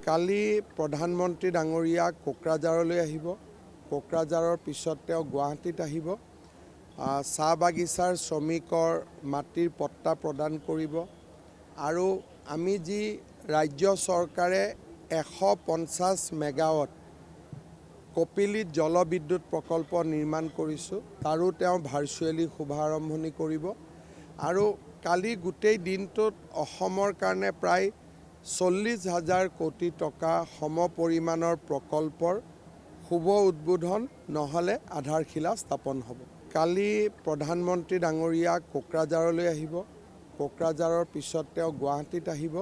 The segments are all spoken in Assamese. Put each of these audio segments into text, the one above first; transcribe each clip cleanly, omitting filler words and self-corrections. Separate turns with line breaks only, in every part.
কালি প্ৰধানমন্ত্ৰী ডাঙৰীয়া কোকৰাঝাৰলৈ আহিব। কোকৰাঝাৰৰ পিছত তেওঁ গুৱাহাটীত আহিব। চাহ বাগিচাৰ শ্ৰমিকৰ মাটিৰ পট্টা প্ৰদান কৰিব আৰু আমি যি ৰাজ্য চৰকাৰে 150 মেগাৱাট কপিলীত জলবিদ্যুৎ প্ৰকল্প নিৰ্মাণ কৰিছোঁ, তাৰো তেওঁ ভাৰ্চুৱেলি শুভাৰম্ভণি কৰিব। আৰু কালি গোটেই দিনটোত অসমৰ কাৰণে প্ৰায় 40,000 কোটি টকা সমপৰিমাণৰ প্ৰকল্পৰ শুভ উদ্বোধন নহ'লে আধাৰশিলা স্থাপন হ'ব। কালি প্ৰধানমন্ত্ৰী ডাঙৰীয়া কোকৰাঝাৰলৈ আহিব। কোকৰাঝাৰৰ পিছত তেওঁ গুৱাহাটীত আহিব।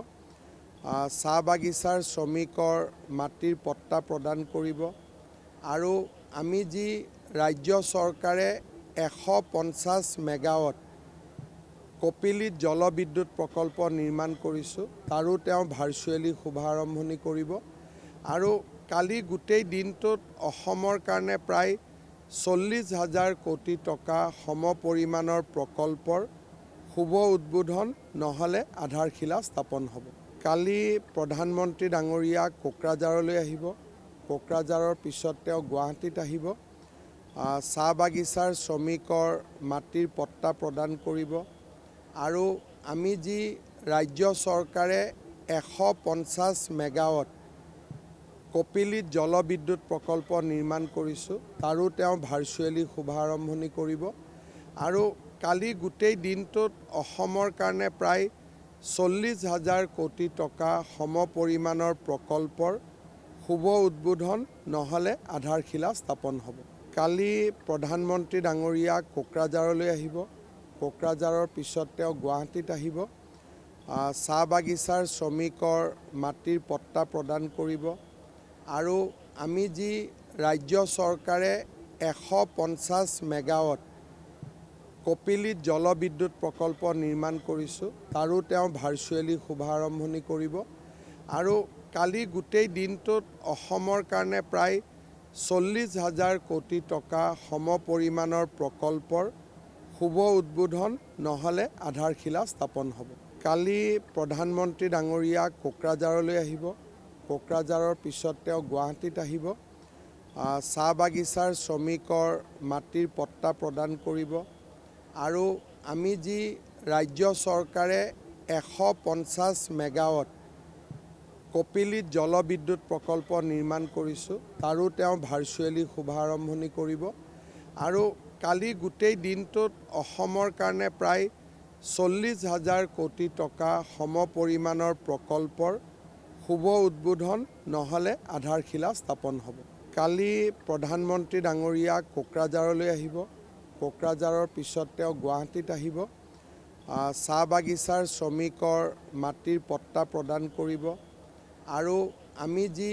চাহ বাগিচাৰ শ্ৰমিকৰ মাটিৰ পট্টা প্ৰদান কৰিব আৰু আমি যি ৰাজ্য চৰকাৰে 150 মেগাৱাট কপিলীত জলবিদ্যুৎ প্ৰকল্প নিৰ্মাণ কৰিছোঁ, তাৰো তেওঁ ভাৰ্চুৱেলি শুভাৰম্ভণি কৰিব। আৰু কালি গোটেই দিনটোত অসমৰ কাৰণে প্ৰায় 40,000 কোটি টকা সমপৰিমাণৰ প্ৰকল্পৰ শুভ উদ্বোধন নহ'লে আধাৰশিলা স্থাপন হ'ব। কালি প্ৰধানমন্ত্ৰী ডাঙৰীয়া কোকৰাঝাৰলৈ আহিব। কোকৰাঝাৰৰ পিছত তেওঁ গুৱাহাটীত আহিব। চাহ বাগিচাৰ শ্ৰমিকৰ মাটিৰ পট্টা প্ৰদান কৰিব আৰু আমি যি ৰাজ্য চৰকাৰে 150 মেগাৱাট কপিলীত জলবিদ্যুৎ প্ৰকল্প নিৰ্মাণ কৰিছোঁ, তাৰো তেওঁ ভাৰ্চুৱেলি শুভাৰম্ভণি কৰিব। আৰু কালি গোটেই দিনটোত অসমৰ কাৰণে প্ৰায় 40,000 কোটি টকা সমপৰিমাণৰ প্ৰকল্পৰ শুভ উদ্বোধন নহ'লে আধাৰশিলা স্থাপন হ'ব। কালি প্ৰধানমন্ত্ৰী ডাঙৰীয়া কোকৰাঝাৰলৈ আহিব। কোকৰাঝাৰৰ পিছত তেওঁ গুৱাহাটীত আহিব। চাহ বাগিচাৰ শ্ৰমিকৰ মাটিৰ পট্টা প্ৰদান কৰিব আৰু আমি যি ৰাজ্য চৰকাৰে 150 মেগাৱাট কপিলীত জলবিদ্যুৎ প্ৰকল্প নিৰ্মাণ কৰিছোঁ, তাৰো তেওঁ ভাৰ্চুৱেলি শুভাৰম্ভণি কৰিব। আৰু কালি গোটেই দিনটোত অসমৰ কাৰণে প্ৰায় 40,000 কোটি টকা সমপৰিমাণৰ প্ৰকল্পৰ শুভ উদ্বোধন নহ'লে আধাৰশিলা স্থাপন হ'ব। কালি প্ৰধানমন্ত্ৰী ডাঙৰীয়া কোকৰাঝাৰলৈ আহিব। কোকৰাঝাৰৰ পিছত তেওঁ গুৱাহাটীত আহিব। চাহ বাগিচাৰ শ্ৰমিকৰ মাটিৰ পট্টা প্ৰদান কৰিব আৰু আমি যি ৰাজ্য চৰকাৰে 150 মেগাৱাট কপিলীত জলবিদ্যুৎ প্ৰকল্প নিৰ্মাণ কৰিছোঁ, তাৰো তেওঁ ভাৰ্চুৱেলি শুভাৰম্ভণি কৰিব। আৰু কালি গোটেই দিনটোত অসমৰ কাৰণে প্ৰায় 40,000 কোটি টকা সমপৰিমাণৰ প্ৰকল্পৰ শুভ উদ্বোধন নহ'লে আধাৰশিলা স্থাপন হ'ব। কালি প্ৰধানমন্ত্ৰী ডাঙৰীয়া কোকৰাঝাৰলৈ আহিব। কোকৰাঝাৰৰ পিছত তেওঁ গুৱাহাটীত আহিব। চাহ বাগিচাৰ শ্ৰমিকৰ মাটিৰ পট্টা প্ৰদান কৰিব আৰু আমি যি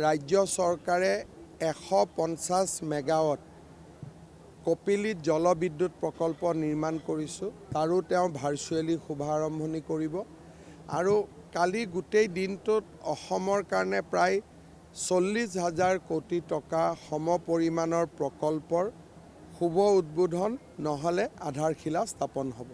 ৰাজ্য চৰকাৰে 150 মেগাৱাট কপিলীত জলবিদ্যুৎ প্ৰকল্প নিৰ্মাণ কৰিছোঁ, তাৰো তেওঁ ভাৰ্চুৱেলি শুভাৰম্ভণি কৰিব। আৰু কালি গোটেই দিনটোত অসমৰ কাৰণে প্ৰায় 40,000 কোটি টকা সমপৰিমাণৰ প্ৰকল্পৰ শুভ উদ্বোধন নহ'লে আধাৰশিলা স্থাপন হ'ব।